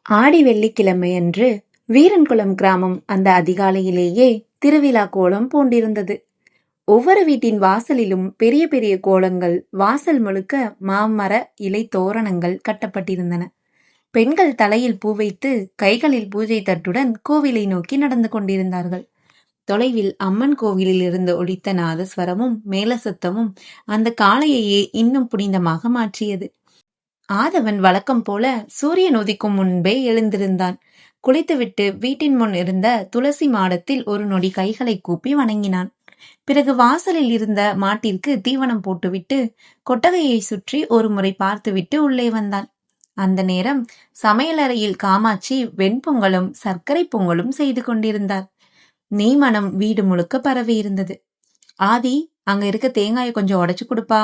ஆடி வெள்ளிக்கிழமையன்று வீரன்குளம் கிராமம் அந்த அதிகாலையிலேயே திருவிழா கோலம் பூண்டிருந்தது. ஒவ்வொரு வீட்டின் வாசலிலும் பெரிய பெரிய கோலங்கள், வாசல் முழுக்க மாமர இலை தோரணங்கள் கட்டப்பட்டிருந்தன. பெண்கள் தலையில் பூ வைத்து கைகளில் பூஜை தட்டுடன் கோவிலை நோக்கி நடந்து கொண்டிருந்தார்கள். தொலைவில் அம்மன் கோவிலில் இருந்து ஒலித்த நாதஸ்வரமும் மேலசத்தமும் அந்த காளையையே இன்னும் புனிதமாக மாற்றியது. ஆதவன் வழக்கம் போல சூரியன் உதிக்கும் முன்பே எழுந்திருந்தான். குளித்துவிட்டு வீட்டின் முன் இருந்த துளசி மாடத்தில் ஒரு நொடி கைகளை கூப்பி வணங்கினான். பிறகு வாசலில் இருந்த மாட்டிற்கு தீவனம் போட்டுவிட்டு கொட்டகையை சுற்றி ஒரு முறை பார்த்துவிட்டு உள்ளே வந்தான். அந்த நேரம் சமையலறையில் காமாட்சி வெண்பொங்கலும் சர்க்கரை பொங்கலும் செய்து கொண்டிருந்தார். நெய் மனம் வீடு முழுக்க பரவி இருந்தது. ஆதி, அங்க இருக்க தேங்காயை கொஞ்சம் உடைச்சு கொடுப்பா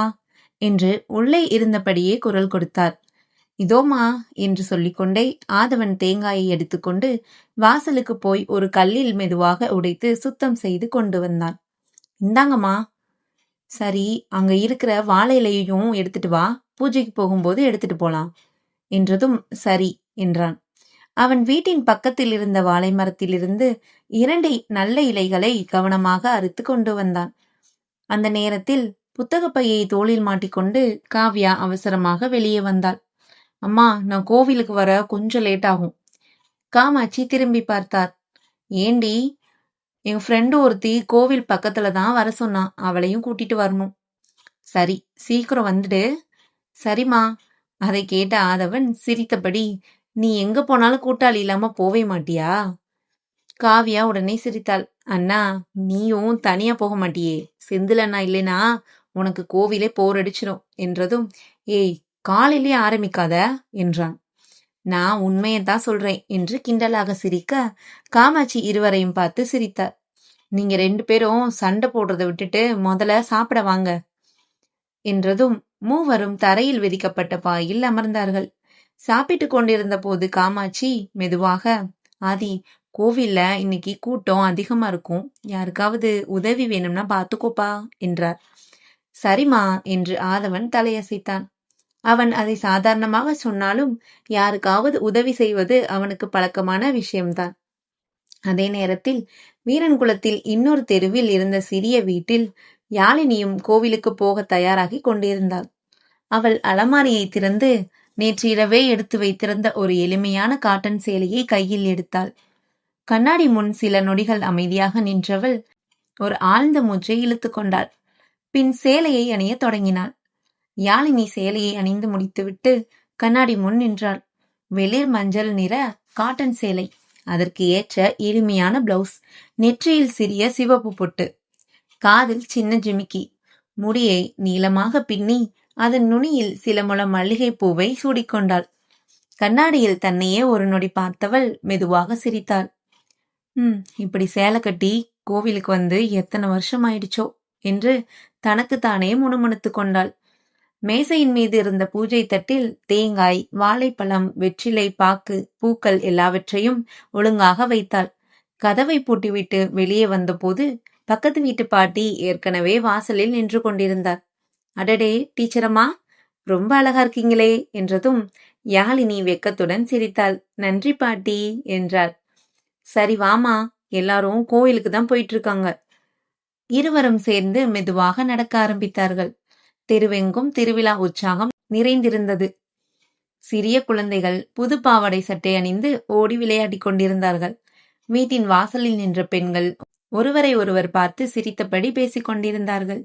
என்று உள்ளே இருந்தபடியே குரல் கொடுத்தார். இதோமா என்று சொல்லிக்கொண்டே ஆதவன் தேங்காயை எடுத்துக்கொண்டு வாசலுக்கு போய் ஒரு கல்லில் மெதுவாக உடைத்து சுத்தம் செய்து கொண்டு வந்தான். இந்தாங்கம்மா. சரி, அங்க இருக்கிற வாழை இலையையும் எடுத்துட்டு வா, பூஜைக்கு போகும்போது எடுத்துட்டு போலாம் என்றதும் சரி என்றான். அவன் வீட்டின் பக்கத்தில் இருந்த வாழை மரத்திலிருந்து 2 நல்ல இலைகளை கவனமாக அறுத்து கொண்டு வந்தான். அந்த நேரத்தில் புத்தகப்பையை தோளில் மாட்டிக்கொண்டு காவ்யா அவசரமாக வெளியே வந்தாள். அம்மா, நான் கோவிலுக்கு வர கொஞ்சம் லேட் ஆகும். காமாட்சி திரும்பி பார்த்தார். ஏண்டி? என் ஃப்ரெண்டு ஒருத்தி கோவில் பக்கத்துல தான் வர சொன்னான், அவளையும் கூட்டிட்டு வரணும். சரி, சீக்கிரம் வந்துடு. சரிம்மா. அதை கேட்ட ஆதவன் சிரித்தபடி, நீ எங்க போனாலும் கூட்டாளி இல்லாம போவே மாட்டியா? காவ்யா உடனே சிரித்தாள். அண்ணா, நீயும் தனியா போக மாட்டியே, செந்தில் அண்ணா இல்லைனா உனக்கு கோவிலே போர் அடிச்சிடும் என்றதும், ஏய், காலையிலே ஆரம்பிக்காத என்றான். நான் உண்மையைத்தான் சொல்றேன் என்று கிண்டலாக சிரிக்க காமாட்சி இருவரையும் பார்த்து சிரித்தார். நீங்க 2 பேரும் சண்டை போடுறதை விட்டுட்டு முதல்ல சாப்பிட வாங்க என்றதும் மூவரும் தரையில் விரிக்கப்பட்ட பாயில் அமர்ந்தார்கள். சாப்பிட்டு கொண்டிருந்த போது காமாட்சி மெதுவாக, ஆதி, கோவில்ல இன்னைக்கு கூட்டம் அதிகமா இருக்கும், யாருக்காவது உதவி வேணும்னா பாத்துக்கோப்பா என்றார். சரிம்மா என்று ஆதவன் தலையசைத்தான். அவன் அதை சாதாரணமாக சொன்னாலும் யாருக்காவது உதவி செய்வது அவனுக்கு பழக்கமான விஷயம்தான். அதே நேரத்தில் வீரன்குளத்தில் இன்னொரு தெருவில் இருந்த சிறிய வீட்டில் யாழினியும் கோவிலுக்கு போக தயாராகி கொண்டிருந்தாள். அவள் அலமாரியை திறந்து நேற்று இரவே எடுத்து வைத்திருந்த ஒரு எளிமையான காட்டன் சேலையை கையில் எடுத்தாள். கண்ணாடி முன் சில நொடிகள் அமைதியாக நின்றவள் ஒரு ஆழ்ந்த மூச்சை இழுத்து கொண்டாள். பின் சேலையை அணிய தொடங்கினாள். யாழினி சேலையை அணிந்து முடித்துவிட்டு கண்ணாடி முன் நின்றாள். வெளிர் மஞ்சள் நிற காட்டன் சேலை, அதற்கு ஏற்ற எளிமையான பிளவுஸ், நெற்றியில் சிறிய சிவப்பு பொட்டு, காதில் சின்ன ஜிமிக்கி, முடியை நீளமாக பின்னி அதன் நுனியில் சில முழம் மல்லிகை பூவை சூடிக்கொண்டாள். கண்ணாடியில் தன்னையே ஒரு நொடி பார்த்தவள் மெதுவாக சிரித்தாள். இப்படி சேலை கட்டி கோவிலுக்கு வந்து எத்தனை வருஷம் ஆயிடுச்சோ என்று தனக்குத்தானே முணுமுணுத்து கொண்டாள். மேசையின் மீது இருந்த பூஜை தட்டில் தேங்காய், வாழைப்பழம், வெற்றிலை பாக்கு, பூக்கள் எல்லாவற்றையும் ஒழுங்காக வைத்தாள். கதவை பூட்டிவிட்டு வெளியே வந்தபோது பக்கத்து வீட்டு பாட்டி ஏற்கனவே வாசலில் நின்று கொண்டிருந்தார். அடடே, டீச்சரம்மா, ரொம்ப அழகா இருக்கீங்களே என்றதும் யாழினி வெக்கத்துடன் சிரித்தாள். நன்றி பாட்டி என்றாள். சரி வாமா, எல்லாரும் கோயிலுக்கு தான் போயிட்டு இருக்காங்க. இருவரும் சேர்ந்து மெதுவாக நடக்க ஆரம்பித்தார்கள். தெருவெங்கும் திருவிழா உற்சாகம் நிறைந்திருந்தது. சிறிய குழந்தைகள் புது பாவாடை சட்டை அணிந்து ஓடி விளையாடி கொண்டிருந்தார்கள். வீட்டின் வாசலில் நின்ற பெண்கள் ஒருவரை ஒருவர் பார்த்து சிரித்தபடி பேசிக் கொண்டிருந்தார்கள்.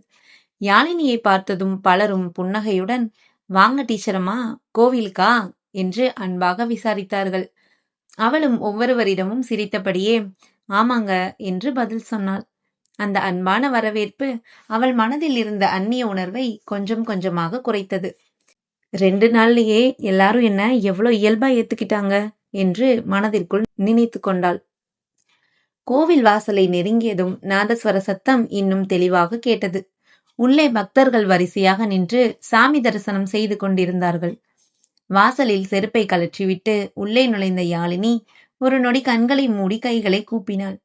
யாழினியை பார்த்ததும் பலரும் புன்னகையுடன், வாங்க டீச்சரம்மா, கோவிலுக்கா என்று அன்பாக விசாரித்தார்கள். அவளும் ஒவ்வொருவரிடமும் சிரித்தபடியே ஆமாங்க என்று பதில் சொன்னாள். அந்த அன்பான வரவேற்பு அவள் மனதில் இருந்த அந்நிய உணர்வை கொஞ்சம் கொஞ்சமாக குறைத்தது. 2 நாள்லயே எல்லாரும் என்ன எவ்வளவு இயல்பா ஏத்துக்கிட்டாங்க என்று மனதிற்குள் நினைத்து கொண்டாள். கோவில் வாசலை நெருங்கியதும் நாதஸ்வர சத்தம் இன்னும் தெளிவாக கேட்டது. உள்ளே பக்தர்கள் வரிசையாக நின்று சாமி தரிசனம் செய்து கொண்டிருந்தார்கள். வாசலில் செருப்பை கழற்றிவிட்டு உள்ளே நுழைந்த யாழினி ஒரு நொடி கண்களை மூடி கைகளை கூப்பினாள்.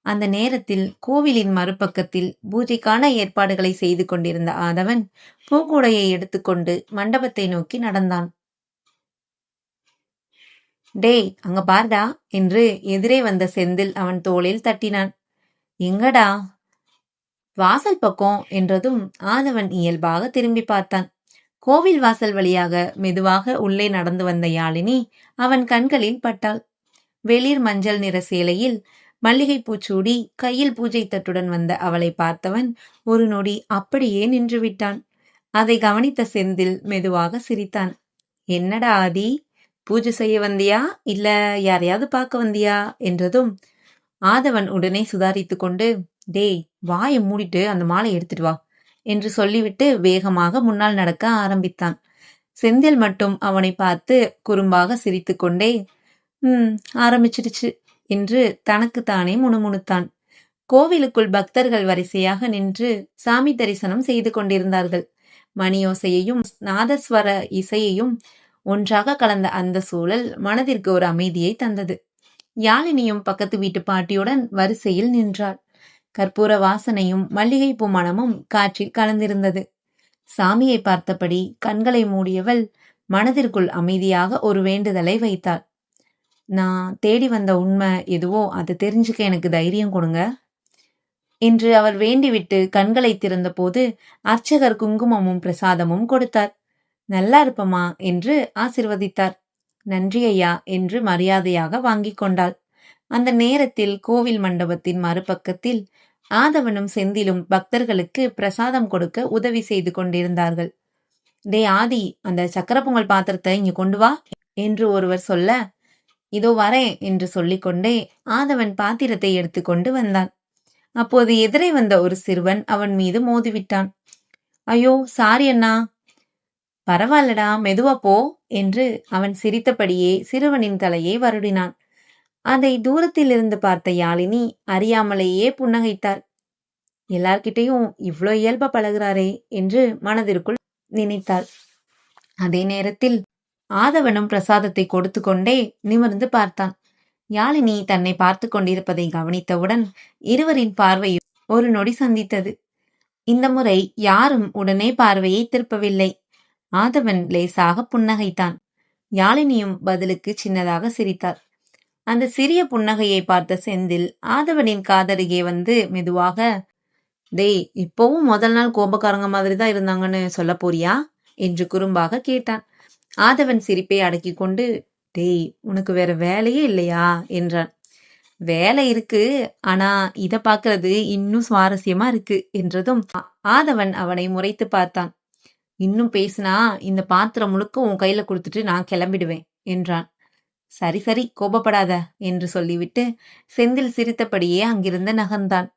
அந்த நேரத்தில் கோவிலின் மறுபக்கத்தில் பூஜைக்கான ஏற்பாடுகளை செய்து கொண்டிருந்த ஆதவன் பூக்கூடையை எடுத்துக்கொண்டு மண்டபத்தை நோக்கி நடந்தான். டேய் அங்க பார்டா என்று எதிரே வந்த செந்தில் அவன் தோளில் தட்டினான். எங்கடா? வாசல் பக்கம் என்றதும் ஆதவன் இயல்பாக திரும்பி பார்த்தான். கோவில் வாசல் வழியாக மெதுவாக உள்ளே நடந்து வந்த யாழினி அவன் கண்களில் பட்டாள். வெளிர் மஞ்சள் நிற சேலையில் மல்லிகை பூச்சூடி கையில் பூஜை தட்டுடன் வந்த அவளை பார்த்தவன் ஒரு நொடி அப்படியே நின்று விட்டான். அதை கவனித்த செந்தில் மெதுவாக சிரித்தான். என்னடா ஆதி, பூஜை செய்ய வந்தியா இல்ல யாரையாவது பார்க்க வந்தியா என்றதும் ஆதவன் உடனே சுதாரித்து கொண்டு, டேய் வாயை மூடிட்டு அந்த மாலை எடுத்துட்டு வா என்று சொல்லிவிட்டு வேகமாக முன்னால் நடக்க ஆரம்பித்தான். செந்தில் மட்டும் அவனை பார்த்து குறும்பாக சிரித்து கொண்டே ஆரம்பிச்சிடுச்சு என்று தனக்குத்தானே முணுமுணுத்தான். கோவிலுக்குள் பக்தர்கள் வரிசையாக நின்று சாமி தரிசனம் செய்து கொண்டிருந்தார்கள். மணியோசையையும் நாதஸ்வர இசையையும் ஒன்றாக கலந்த அந்த சூழல் மனதிற்கு ஒரு அமைதியை தந்தது. யாழினியும் பக்கத்து வீட்டு பாட்டியுடன் வரிசையில் நின்றாள். கற்பூர வாசனையும் மல்லிகைப்பூ மணமும் காற்றில் கலந்திருந்தது. சாமியை பார்த்தபடி கண்களை மூடியவள் மனதிற்குள் அமைதியாக ஒரு வேண்டுதலை வைத்தாள். நான் தேடி வந்த உண்மை எதுவோ அதை தெரிஞ்சுக்க எனக்கு தைரியம் கொடுங்க என்று அவள் வேண்டிவிட்டு கண்களை திறந்த போது அர்ச்சகர் குங்குமமும் பிரசாதமும் கொடுத்தார். நல்லா இருப்பமா என்று ஆசிர்வதித்தார். நன்றி ஐயா என்று மரியாதையாக வாங்கி கொண்டாள். அந்த நேரத்தில் கோவில் மண்டபத்தின் மறுபக்கத்தில் ஆதவனும் செந்திலும் பக்தர்களுக்கு பிரசாதம் கொடுக்க உதவி செய்து கொண்டிருந்தார்கள். டே ஆதி, அந்த சக்கர பொங்கல் பாத்திரத்தை இங்க கொண்டு வா என்று ஒருவர் சொல்ல, இதோ வரேன் என்று சொல்லிக்கொண்டே ஆதவன் பாத்திரத்தை எடுத்துக்கொண்டு வந்தான். அப்போது எதிரே வந்த ஒரு சிறுவன் அவன் மீது மோதிவிட்டான். ஐயோ சாரி அண்ணா. பரவாயில்லடா, மெதுவா போ என்று அவன் சிரித்தபடியே சிறுவனின் தலையை வருடினான். அதை தூரத்தில் இருந்து பார்த்த யாழினி அறியாமலேயே புன்னகைத்தாள். எல்லார்கிட்டையும் இவ்ளோ இயல்பா பழகுறாரே என்று மனதிற்குள் நினைத்தாள். அதே நேரத்தில் ஆதவனும் பிரசாதத்தை கொடுத்து கொண்டே நிமிர்ந்து பார்த்தான். யாழினி தன்னை பார்த்து கொண்டிருப்பதை கவனித்தவுடன் இருவரின் பார்வையும் ஒரு நொடி சந்தித்தது. இந்த முறை யாரும் உடனே பார்வையை திருப்பவில்லை. ஆதவன் லேசாக புன்னகைத்தான். யாழினியும் பதிலுக்கு சின்னதாக சிரித்தார். அந்த சிறிய புன்னகையை பார்த்த செந்தில் ஆதவனின் காதருகே வந்து மெதுவாக, டேய் இப்பவும் முதல் நாள் கோபக்காரங்க மாதிரி தான் இருந்தாங்கன்னு சொல்ல போறியா என்று குறும்பாக கேட்டான். ஆதவன் சிரிப்பை அடக்கி கொண்டு, டேய் உனக்கு வேற வேலையே இல்லையா என்றான். வேலை இருக்கு, ஆனா இத பாக்குறது இன்னும் சுவாரஸ்யமா இருக்கு என்றதும் ஆதவன் அவனை முறைத்து பார்த்தான். இன்னும் பேசினா இந்த பாத்திரம் முழுக்க உன் கையில கொடுத்துட்டு நான் கிளம்பிடுவேன் என்றான். சரி சரி கோபப்படாத என்று சொல்லிவிட்டு செந்தில் சிரித்தபடியே அங்கிருந்து நகர்ந்தான்.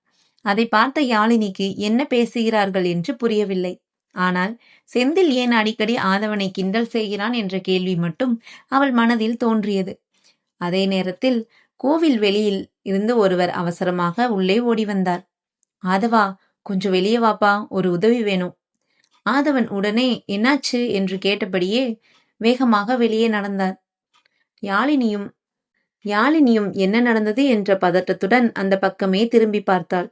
அதை பார்த்த யாழினிக்கு என்ன பேசுகிறார்கள் என்று புரியவில்லை. ஆனால் செந்தில் ஏன் அடிக்கடி ஆதவனை கிண்டல் செய்கிறான் என்ற கேள்வி மட்டும் அவள் மனதில் தோன்றியது. அதே நேரத்தில் கோவில் வெளியில் இருந்து ஒருவர் அவசரமாக உள்ளே ஓடி வந்தார். ஆதவா, கொஞ்சம் வெளியே வாப்பா, ஒரு உதவி வேணும். ஆதவன் உடனே என்னாச்சு என்று கேட்டபடியே வேகமாக வெளியே நடந்தார். யாழினியும் என்ன நடந்தது என்ற பதட்டத்துடன் அந்த பக்கமே திரும்பி பார்த்தாள்.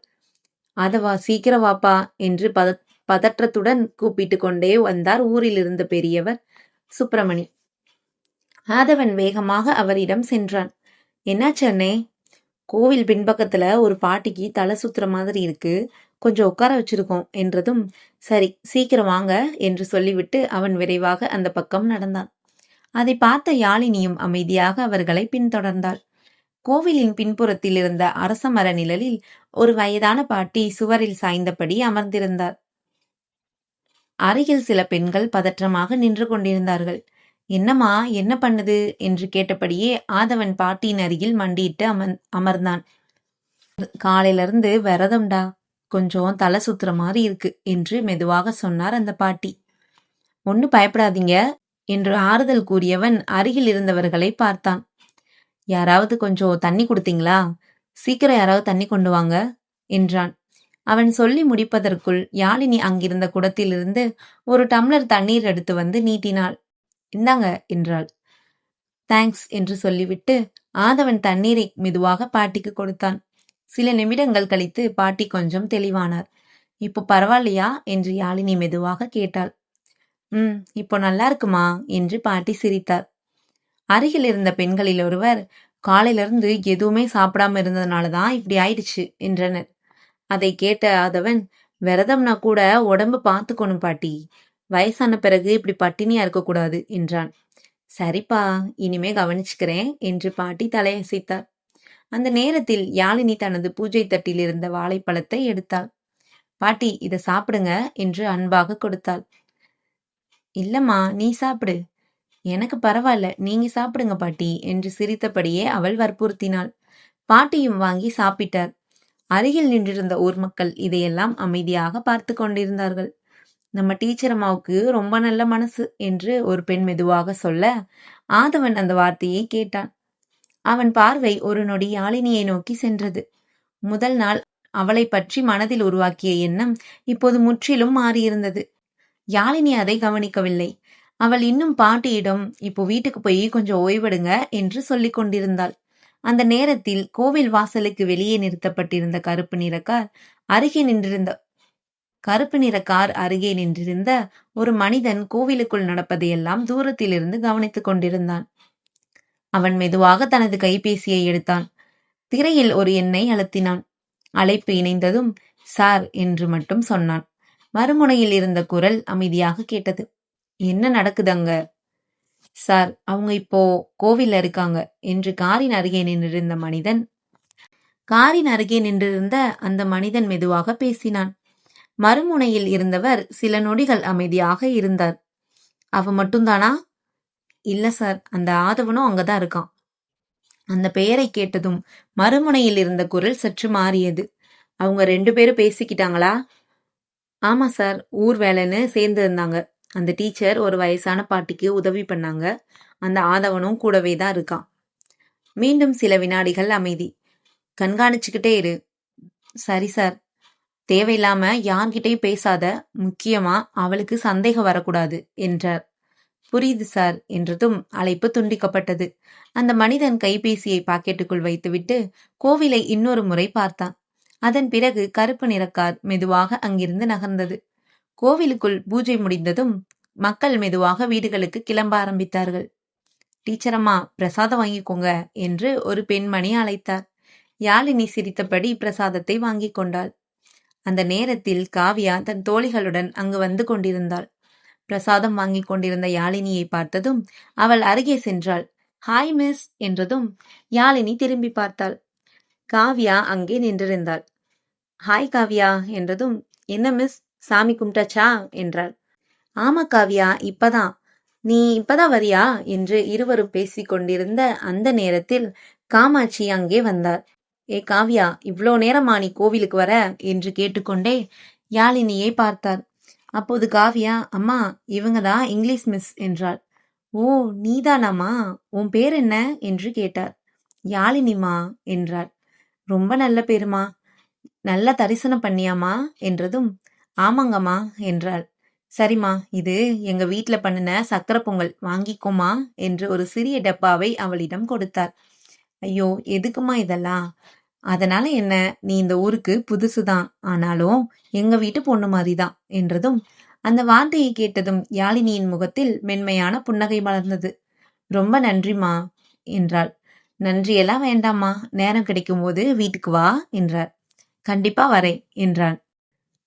ஆதவா, சீக்கிரம் வாப்பா என்று பதற்றத்துடன் கூப்பிட்டு கொண்டே வந்தார் ஊரில் இருந்த பெரியவர் சுப்பிரமணி. ஆதவன் வேகமாக அவரிடம் சென்றான். என்னாச்சு அண்ணே? கோவில் பின்பக்கத்துல ஒரு பாட்டிக்கு தலை சுத்துற மாதிரி இருக்கு, கொஞ்சம் உட்கார வச்சிருக்கோம் என்றதும், சரி சீக்கிரம் வாங்க என்று சொல்லிவிட்டு அவன் விரைவாக அந்த பக்கம் நடந்தான். அதை பார்த்த யாழினியும் அமைதியாக அவர்களை பின்தொடர்ந்தாள். கோவிலின் பின்புறத்தில் இருந்த அரச மர நிழலில் ஒரு வயதான பாட்டி சுவரில் சாய்ந்தபடி அமர்ந்திருந்தார். அருகில் சில பெண்கள் பதற்றமாக நின்று கொண்டிருந்தார்கள். என்னம்மா, என்ன பண்ணுது என்று கேட்டபடியே ஆதவன் பாட்டியின் அருகில் மண்டியிட்டு அமர்ந்தான். காலையில இருந்து விரதம்டா, கொஞ்சம் தலை சுத்துற மாதிரி இருக்கு என்று மெதுவாக சொன்னார் அந்த பாட்டி. ஒண்ணு பயப்படாதீங்க என்று ஆறுதல் கூறியவன் அருகில் இருந்தவர்களை பார்த்தான். யாராவது கொஞ்சம் தண்ணி கொடுத்தீங்களா? சீக்கிரம் யாராவது தண்ணி கொண்டு வாங்க என்றான். அவன் சொல்லி முடிப்பதற்குள் யாழினி அங்கிருந்த குடத்திலிருந்து ஒரு டம்ளர் தண்ணீர் எடுத்து வந்து நீட்டினாள். இந்தாங்க என்றாள். தேங்க்ஸ் என்று சொல்லிவிட்டு ஆதவன் தண்ணீரை மெதுவாக பாட்டிக்கு கொடுத்தான். சில நிமிடங்கள் கழித்து பாட்டி கொஞ்சம் தெளிவானார். இப்போ பரவாயில்லையா என்று யாழினி மெதுவாக கேட்டாள். இப்போ நல்லா இருக்குமா என்று பாட்டி சிரித்தார். அருகில் இருந்த பெண்களில் ஒருவர், காலையிலிருந்து எதுவுமே சாப்பிடாம இருந்ததுனால தான் இப்படி ஆயிடுச்சு என்றனர். அதை கேட்ட ஆதவன், விரதம்னா கூட உடம்பு பார்த்துக்கணும் பாட்டி, வயசான பிறகு இப்படி பட்டினியா இருக்கக்கூடாது என்றான். சரிப்பா, இனிமே கவனிச்சுக்கிறேன் என்று பாட்டி தலையசைத்தார். அந்த நேரத்தில் யாழினி தனது பூஜை தட்டில் இருந்த வாழைப்பழத்தை எடுத்தாள். பாட்டி, இதை சாப்பிடுங்க என்று அன்பாக கொடுத்தாள். இல்லம்மா, நீ சாப்பிடு. எனக்கு பரவாயில்ல, நீங்க சாப்பிடுங்க பாட்டி என்று சிரித்தபடியே அவள் வற்புறுத்தினாள். பாட்டியும் வாங்கி சாப்பிட்டார். அருகில் நின்றிருந்த ஊர் மக்கள் இதையெல்லாம் அமைதியாக பார்த்து கொண்டிருந்தார்கள். நம்ம டீச்சர் அம்மாவுக்கு ரொம்ப நல்ல மனசு என்று ஒரு பெண் மெதுவாக சொல்ல, ஆதவன் அந்த வார்த்தையை கேட்டான். அவன் பார்வை ஒரு நொடி யாழினியை நோக்கி சென்றது. முதல் நாள் அவளை பற்றி மனதில் உருவாக்கிய எண்ணம் இப்போது முற்றிலும் மாறியிருந்தது. யாழினி அதை கவனிக்கவில்லை. அவள் இன்னும் பாட்டியிடம், இப்போ வீட்டுக்கு போய் கொஞ்சம் ஓய்வெடுங்க என்று சொல்லிக் கொண்டிருந்தாள். அந்த நேரத்தில் கோவில் வாசலுக்கு வெளியே நிறுத்தப்பட்டிருந்த கருப்பு நிற கார் அருகே நின்றிருந்த ஒரு மனிதன் கோவிலுக்குள் நடப்பதையெல்லாம் தூரத்திலிருந்து கவனித்துக் கொண்டிருந்தான். அவன் மெதுவாக தனது கைபேசியை எடுத்தான். திரையில் ஒரு எண்ணை அழுத்தினான். அழைப்பு இணைந்ததும் சார் என்று மட்டும் சொன்னான். மறுமுனையில் இருந்த குரல் அமைதியாக கேட்டது. என்ன நடக்குதங்க? சார், அவங்க இப்போ கோவில்ல இருக்காங்க என்று காரின் அருகே நின்றிருந்த அந்த மனிதன் மெதுவாக பேசினான். மறுமுனையில் இருந்தவர் சில நொடிகள் அமைதியாக இருந்தார். அவ மட்டும்தானா? இல்ல சார், அந்த ஆதவனும் அங்கதான் இருக்கான். அந்த பெயரை கேட்டதும் மறுமுனையில் இருந்த குரல் சற்று மாறியது. அவங்க 2 பேரும் பேசிக்கிட்டாங்களா? ஆமா சார், ஊர் வேலைன்னு சேர்ந்து இருந்தாங்க. அந்த டீச்சர் ஒரு வயசான பாட்டிக்கு உதவி பண்ணாங்க. அந்த ஆதவனும் கூடவே தான் இருக்கான். மீண்டும் சில வினாடிகள் அமைதி. கண்காணிச்சுக்கிட்டே இரு. சரி சார். தேவையில்லாம யார்கிட்டையும் பேசாத, முக்கியமா அவளுக்கு சந்தேகம் வரக்கூடாது என்றார். புரியுது சார் என்றதும் அழைப்பு துண்டிக்கப்பட்டது. அந்த மனிதன் கைபேசியை பாக்கெட்டுக்குள் வைத்துவிட்டு கோவிலை இன்னொரு முறை பார்த்தான். அதன் பிறகு கருப்பு நிற கார் மெதுவாக அங்கிருந்து நகர்ந்தது. கோவிலுக்குள் பூஜை முடிந்ததும் மக்கள் மெதுவாக வீடுகளுக்கு கிளம்ப ஆரம்பித்தார்கள். டீச்சர் அம்மா, பிரசாதம் வாங்கிக்கோங்க என்று ஒரு பெண்மணி அழைத்தார். யாழினி சிரித்தபடி பிரசாதத்தை வாங்கி கொண்டாள். அந்த நேரத்தில் காவ்யா தன் தோழிகளுடன் அங்கு வந்து கொண்டிருந்தாள். பிரசாதம் வாங்கி கொண்டிருந்த யாழினியை பார்த்ததும் அவள் அருகே சென்றாள். ஹாய் மிஸ் என்றதும் யாழினி திரும்பி பார்த்தாள். காவ்யா அங்கே நின்றிருந்தாள். ஹாய் காவ்யா என்றதும், என்ன மிஸ், சாமி கும்பிட்டாச்சா என்றாள். ஆமா காவ்யா, இப்பதான். நீ இப்பதான் வரியா என்று இருவரும் பேசிக் கொண்டிருந்த அந்த நேரத்தில் காமாட்சி அங்கே வந்தார். ஏ காவ்யா, இவ்வளோ நேரமா நீ கோவிலுக்கு வர என்று கேட்டுக்கொண்டே யாழினியை பார்த்தார். அப்போது காவ்யா, அம்மா, இவங்க தான் இங்கிலீஷ் மிஸ் என்றாள். ஓ, நீதானாமா? உன் பேர் என்ன என்று கேட்டார். யாழினிமா என்றார். ரொம்ப நல்ல பேருமா. நல்லா தரிசனம் பண்ணியாமா என்றதும், ஆமாங்கம்மா என்றாள். சரிம்மா, இது எங்க வீட்ல பண்ணின சக்கரை பொங்கல், வாங்கிக்கோமா என்று ஒரு சிறிய டப்பாவை அவளிடம் கொடுத்தார். ஐயோ, எதுக்குமா இதெல்லாம்? அதனால என்ன, நீ இந்த ஊருக்கு புதுசுதான், ஆனாலும் எங்க வீட்டு பொண்ணு மாதிரிதான் என்றதும் அந்த வார்த்தையை கேட்டதும் யாழினியின் முகத்தில் மென்மையான புன்னகை மலர்ந்தது. ரொம்ப நன்றிமா என்றாள். நன்றியெல்லாம் வேண்டாம்மா, நேரம் கிடைக்கும் போது வீட்டுக்கு வா என்றார். கண்டிப்பா வரேன் என்றான்.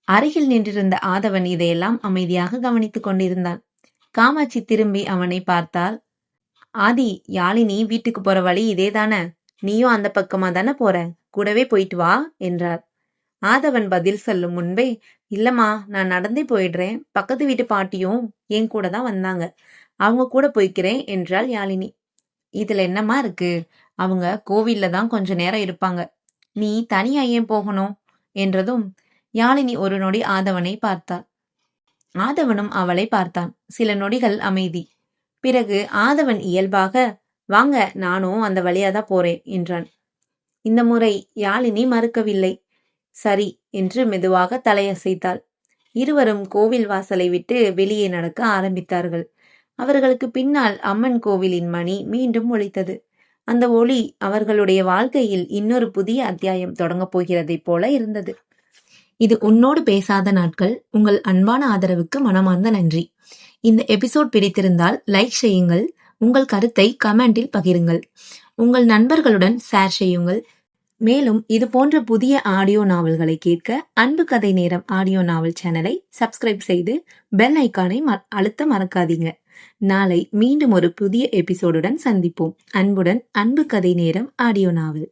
அருகில் நின்றிருந்த ஆதவன் இதையெல்லாம் அமைதியாக கவனித்துக் கொண்டிருந்தான். காமாட்சி திரும்பி அவனை பார்த்தாள். ஆதி, யாழினி வீட்டுக்கு போற வழி இதேதானே, நீயும் அந்த பக்கமா தானே போற, கூடவே போயிட்டு வா என்றார். ஆதவன் பதில் சொல்லும் முன்பே, இல்லம்மா, நான் நடந்தே போயிடுறேன், பக்கத்து வீட்டு பாட்டியும் என் கூட தான் வந்தாங்க, அவங்க கூட போய்க்கிறேன் என்றாள் யாழினி. இதுல என்னம்மா இருக்கு, அவங்க கோவில்ல தான் கொஞ்ச நேரம் இருப்பாங்க, நீ தனியா ஏன் போகணும் என்றதும் யாழினி ஒரு நொடி ஆதவனை பார்த்தாள். ஆதவனும் அவளை பார்த்தான். சில நொடிகள் அமைதி. பிறகு ஆதவன் இயல்பாக, வாங்க, நானும் அந்த வழியாதான் போறேன் என்றான். இந்த முறை யாழினி மறுக்கவில்லை. சரி என்று மெதுவாக தலையசைத்தாள். இருவரும் கோவில் வாசலை விட்டு வெளியே நடக்க ஆரம்பித்தார்கள். அவர்களுக்கு பின்னால் அம்மன் கோவிலின் மணி மீண்டும் ஒலித்தது. அந்த ஒலி அவர்களுடைய வாழ்க்கையில் இன்னொரு புதிய அத்தியாயம் தொடங்கப் போகிறதைப் போல இருந்தது. இது உன்னோடு பேசாத நாட்கள். உங்கள் அன்பான ஆதரவுக்கு மனமார்ந்த நன்றி. இந்த எபிசோட் பிடித்திருந்தால் லைக் செய்யுங்கள். உங்கள் கருத்தை கமெண்டில் பகிருங்கள். உங்கள் நண்பர்களுடன் ஷேர் செய்யுங்கள். மேலும் இது போன்ற புதிய ஆடியோ நாவல்களை கேட்க அன்பு கதை நேரம் ஆடியோ நாவல் சேனலை சப்ஸ்கிரைப் செய்து பெல் ஐக்கானை அழுத்த மறக்காதீங்க. நாளை மீண்டும் ஒரு புதிய எபிசோடுடன் சந்திப்போம். அன்புடன் அன்பு கதை நேரம் ஆடியோ நாவல்.